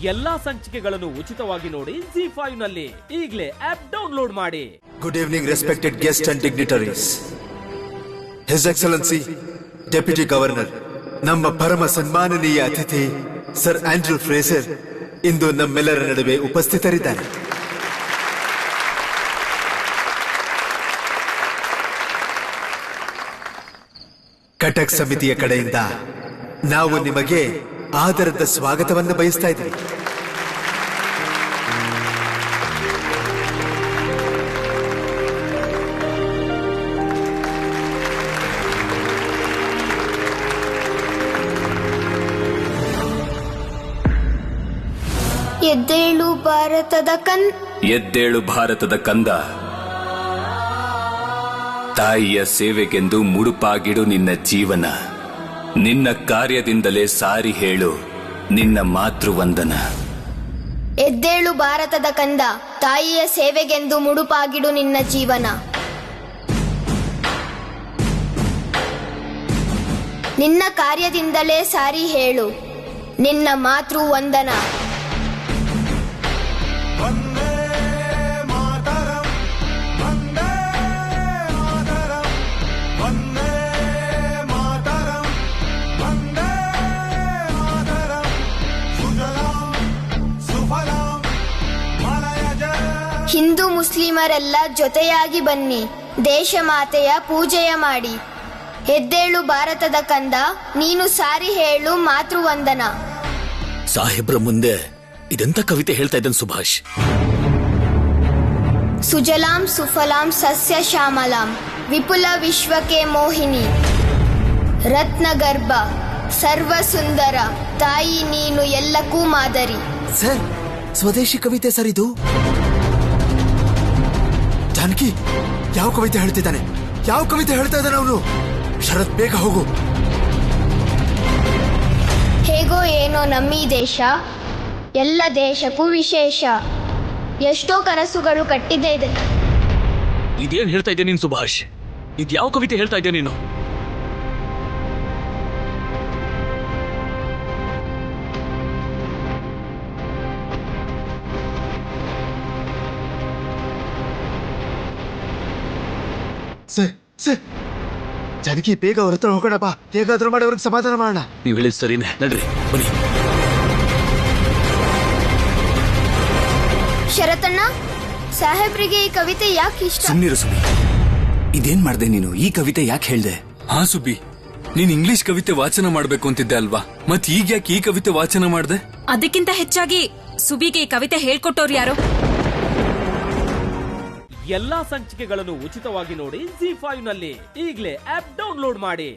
ಎಲ್ಲಾ ಸಂಚಿಕೆಗಳನ್ನು ಉಚಿತವಾಗಿ ನೋಡಿ ZEE5 ನಲ್ಲಿ ಈಗಲೇ ಆಪ್ ಡೌನ್ಲೋಡ್ ಮಾಡಿ. Good evening, respected guests and dignitaries. His Excellency, Deputy Governor, ನಮ್ಮ ಪರಮ ಸನ್ಮಾನನೀಯ ಅತಿಥಿ ಸರ್ ಆಂಡ್ರೂ ಫ್ರೇಸರ್ ಇಂದು ನಮ್ಮೆಲ್ಲರ ನಡುವೆ ಉಪಸ್ಥಿತರಿದ್ದಾರೆ. ಕಟಕ್ ಸಮಿತಿಯ ಕಡೆಯಿಂದ ನಾವು ನಿಮಗೆ ಆದರದ ಸ್ವಾಗತವನ್ನು ಬಯಸ್ತಾ ಇದ್ದೀವಿ. ಎದ್ದೇಳು ಭಾರತದ ಕಂದ, ತಾಯಿಯ ಸೇವೆಗೆಂದು ಮುಡುಪಾಗಿಡು ನಿನ್ನ ಜೀವನ. ನಿನ್ನ ಕಾರ್ಯದಿಂದಲೇ ಸಾರಿ ಹೇಳು ನಿನ್ನ ಮಾತೃವಂದನ. ಎದ್ದೇಳು ಭಾರತದ ಕಂದ, ತಾಯಿಯ ಸೇವೆಗೆಂದು ಮುಡುಪಾಗಿಡು ನಿನ್ನ ಜೀವನ. ನಿನ್ನ ಕಾರ್ಯದಿಂದಲೇ ಸಾರಿ ಹೇಳು ನಿನ್ನ ಮಾತೃವಂದನ. ಹಿಂದೂ ಮುಸ್ಲಿಮರೆಲ್ಲ ಜೊತೆಯಾಗಿ ಬನ್ನಿ, ದೇಶ ಮಾತೆಯ ಪೂಜೆಯ ಮಾಡಿ. ಎದ್ದೇಳು ಭಾರತದ ಕಂದ, ನೀನು ಸಾರಿ ಹೇಳು ಮಾತೃವಂದನ. ಸಾಹೇಬ್ರ ಮುಂದೆ ಇದೆಂತ ಕವಿತೆ ಹೇಳ್ತಾ ಇದ್ದಾನೆ ಸುಭಾಷ್? ಸುಜಲಾಂ ಸುಫಲಾಂ ಸಸ್ಯ ಶ್ಯಾಮಲಾಂ ವಿಪುಲ ವಿಶ್ವಕ್ಕೆ ಮೋಹಿನಿ, ರತ್ನಗರ್ಭ ಸರ್ವ ಸುಂದರ, ತಾಯಿ ನೀನು ಎಲ್ಲಕ್ಕೂ ಮಾದರಿ. ಸರ್, ಸ್ವದೇಶಿ ಕವಿತೆ ಸರ್ ಇದು. ಜಾನಕಿ, ಯಾವ ಕವಿತೆ ಹೇಳ್ತಿದ್ದಾನೆ? ಯಾವ ಕವಿತೆ ಹೇಳ್ತಾ ಇದ್ದಾನೆ ಅವನು? ಶರತ್, ಬೇಗ ಹೋಗು. ಹೇಗೋ ಏನೋ ನಮ್ಮೀ ದೇಶ ಎಲ್ಲ ದೇಶಕ್ಕೂ ವಿಶೇಷ. ಎಷ್ಟೋ ಕನಸುಗಳು ಕಟ್ಟಿದೆ ಇದೆ. ಇದೇನ್ ಹೇಳ್ತಾ ಇದ್ದೆ ನೀನು ಸುಭಾಷ್? ಇದು ಯಾವ ಕವಿತೆ ಹೇಳ್ತಾ ಇದ್ದೆ ನೀನು? ಸರ್, ಜಾನಕಿ, ಬೇಗ ಅವ್ರ ಹತ್ರ ಹೋಗೋಣ ಬಾ. ಹೇಗಾದ್ರೂ ಮಾಡಿ ಅವ್ರಿಗೆ ಸಮಾಧಾನ ಮಾಡೋಣ. ನೀವು ಹೇಳಿದ ಸರಿನೇ, ನಡ್ರಿ ಬನ್ನಿ. ಶರತಣ್ಣ, ಸಾಹೇಬ್ರಿಗೆ ಈ ಕವಿತೆ ಯಾಕೆ ಇಷ್ಟ? ಸುಮ್ನಿರು ಸುಬ್ಬಿ, ಇದೇನ್ ಮಾಡ್ದೆ ನೀನು? ಈ ಕವಿತೆ ಯಾಕೆ ಹೇಳ್ದೆ? ಹಾ ಸುಬ್ಬಿ, ನೀನ್ ಇಂಗ್ಲಿಷ್ ಕವಿತೆ ವಾಚನ ಮಾಡ್ಬೇಕು ಅಂತಿದ್ದೆ ಅಲ್ವಾ? ಮತ್ ಈಗ ಯಾಕೆ ಈ ಕವಿತೆ ವಾಚನ ಮಾಡ್ದೆ? ಅದಕ್ಕಿಂತ ಹೆಚ್ಚಾಗಿ ಸುಬಿಗೆ ಈ ಕವಿತೆ ಹೇಳ್ಕೊಟ್ಟವ್ರು ಯಾರು? ಎಲ್ಲಾ ಸಂಚಿಕೆಗಳನ್ನು ಉಚಿತವಾಗಿ ನೋಡಿ ZEE5 ನಲ್ಲಿ ಈಗಲೇ ಆಪ್ ಡೌನ್ಲೋಡ್ ಮಾಡಿ.